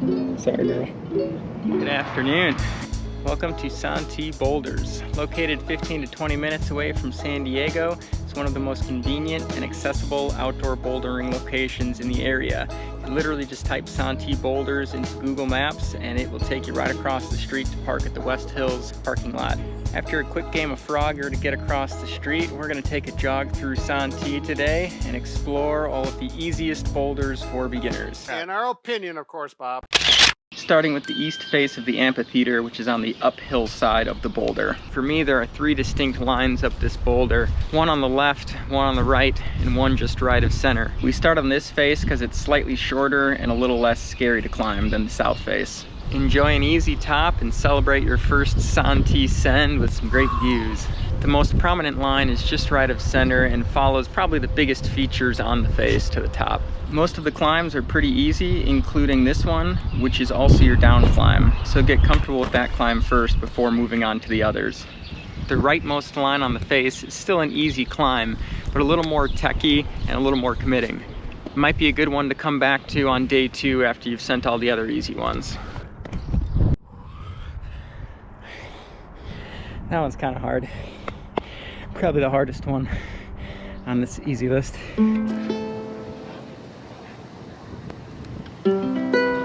Sorry, girl. Good afternoon. Welcome to Santee Boulders. Located 15 to 20 minutes away from San Diego, it's one of the most convenient and accessible outdoor bouldering locations in the area. You literally just type Santee Boulders into Google Maps and it will take you right across the street to park at the West Hills parking lot. After a quick game of Frogger to get across the street, we're going to take a jog through Santee today and explore all of the easiest boulders for beginners. In our opinion, of course, Bob. Starting with the east face of the Amphitheatre, which is on the uphill side of the boulder. For me, there are three distinct lines up this boulder. One on the left, one on the right, and one just right of center. We start on this face because it's slightly shorter and a little less scary to climb than the south face. Enjoy an easy top and celebrate your first Santee send with some great views. The most prominent line is just right of center and follows probably the biggest features on the face to the top. Most of the climbs are pretty easy, including this one, which is also your down climb. So get comfortable with that climb first before moving on to the others. The rightmost line on the face is still an easy climb, but a little more techy and a little more committing. It might be a good one to come back to on day 2 after you've sent all the other easy ones. That one's kind of hard. Probably the hardest one on this easy list.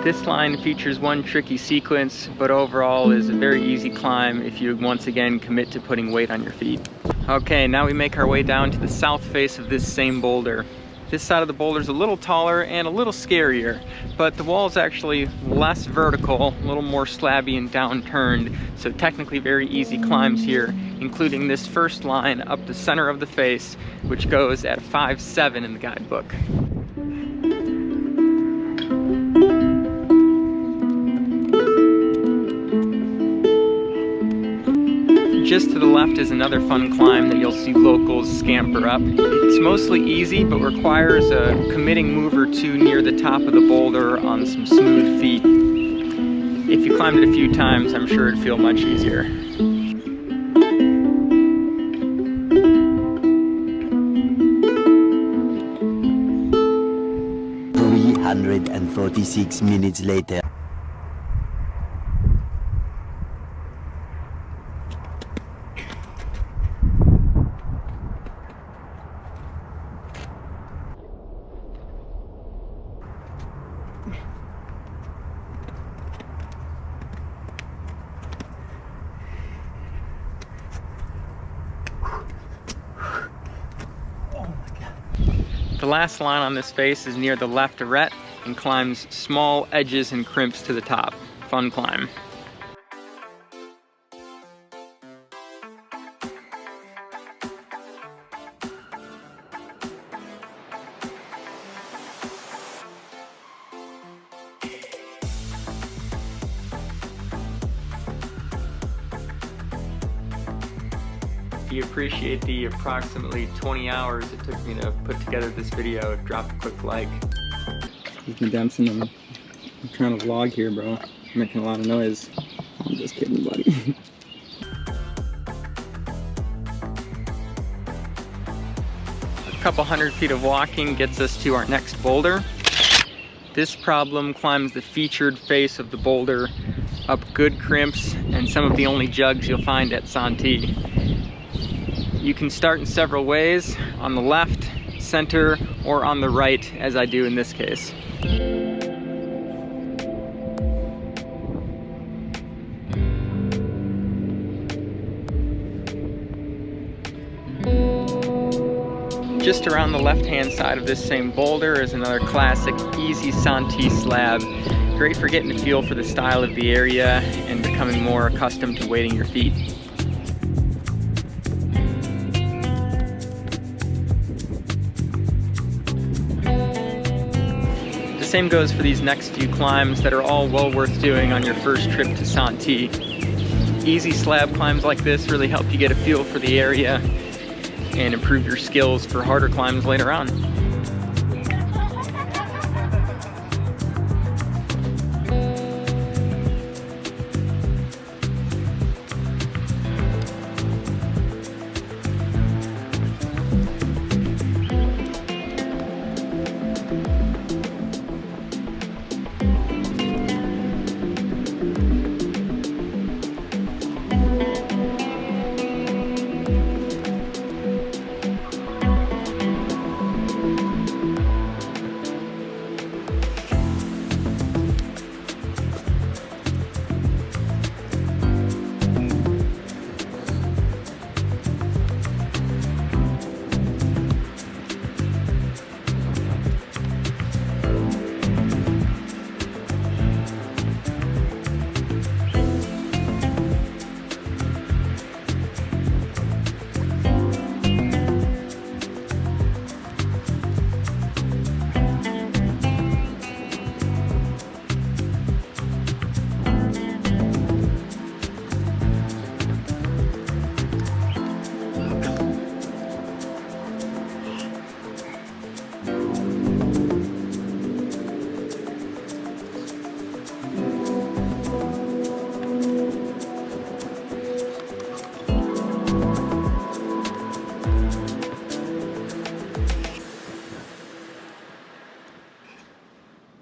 This line features one tricky sequence, but overall is a very easy climb if you once again commit to putting weight on your feet. Okay, now we make our way down to the south face of this same boulder. This side of the boulder is a little taller and a little scarier, but the wall is actually less vertical, a little more slabby and downturned, so technically very easy climbs here, including this first line up the center of the face, which goes at 5'7" in the guidebook. Just to the left is another fun climb that you'll see locals scamper up. It's mostly easy, but requires a committing move or two near the top of the boulder on some smooth feet. If you climbed it a few times, I'm sure it'd feel much easier. 346 minutes later. The last line on this face is near the left arête and climbs small edges and crimps to the top. Fun climb. If you appreciate the approximately 20 hours it took me to put together this video, drop a quick like. Ethan Dempson, I'm trying to vlog here, bro. I'm making a lot of noise. I'm just kidding, buddy. A couple hundred feet of walking gets us to our next boulder. This problem climbs the featured face of the boulder, up good crimps and some of the only jugs you'll find at Santee. You can start in several ways, on the left, center, or on the right, as I do in this case. Just around the left-hand side of this same boulder is another classic, easy Santee slab. Great for getting a feel for the style of the area and becoming more accustomed to weighting your feet. The same goes for these next few climbs that are all well worth doing on your first trip to Santee. Easy slab climbs like this really help you get a feel for the area and improve your skills for harder climbs later on.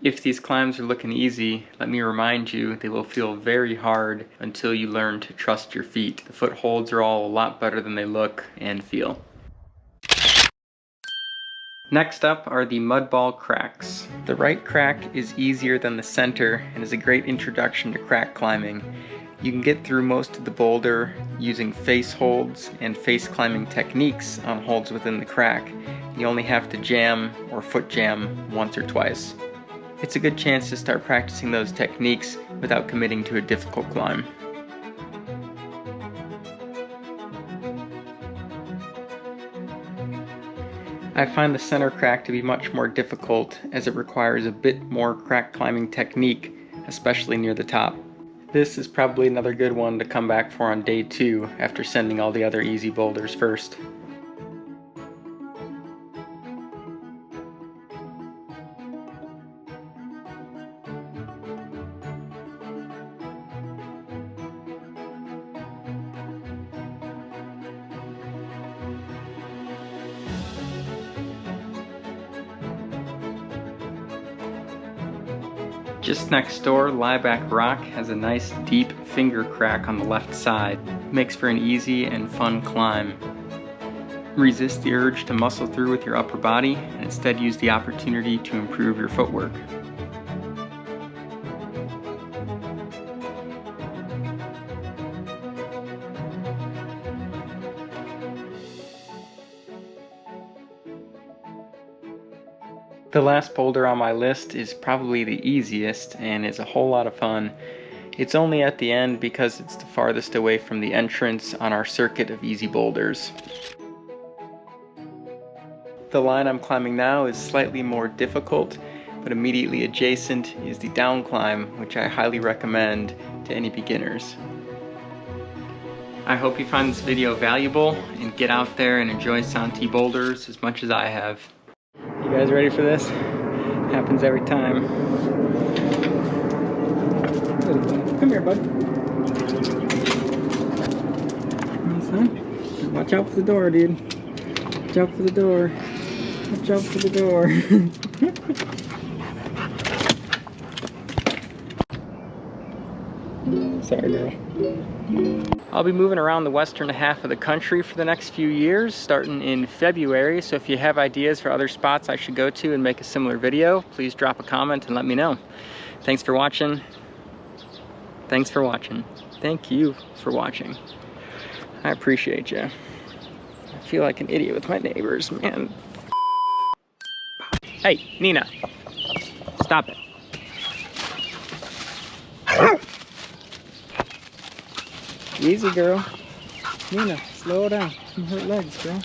If these climbs are looking easy, let me remind you, they will feel very hard until you learn to trust your feet. The footholds are all a lot better than they look and feel. Next up are the mudball cracks. The right crack is easier than the center and is a great introduction to crack climbing. You can get through most of the boulder using face holds and face climbing techniques on holds within the crack. You only have to jam or foot jam once or twice. It's a good chance to start practicing those techniques without committing to a difficult climb. I find the center crack to be much more difficult as it requires a bit more crack climbing technique, especially near the top. This is probably another good one to come back for on day 2 after sending all the other easy boulders first. Just next door, Lieback Rock has a nice deep finger crack on the left side. Makes for an easy and fun climb. Resist the urge to muscle through with your upper body and instead use the opportunity to improve your footwork. The last boulder on my list is probably the easiest and is a whole lot of fun. It's only at the end because it's the farthest away from the entrance on our circuit of easy boulders. The line I'm climbing now is slightly more difficult, but immediately adjacent is the down climb, which I highly recommend to any beginners. I hope you find this video valuable and get out there and enjoy Santee boulders as much as I have. You guys ready for this? Happens every time. Come here, bud. Come on, son. Watch out for the door, dude. Watch out for the door. Watch out for the door. Sorry, girl. I'll be moving around the western half of the country for the next few years, starting in February, so if you have ideas for other spots I should go to and make a similar video, please drop a comment and let me know. Thanks for watching. Thanks for watching. Thank you for watching. I appreciate you. I feel like an idiot with my neighbors, man. Hey, Nina. Stop it. Easy, girl. Nina, slow down. You hurt legs, girl.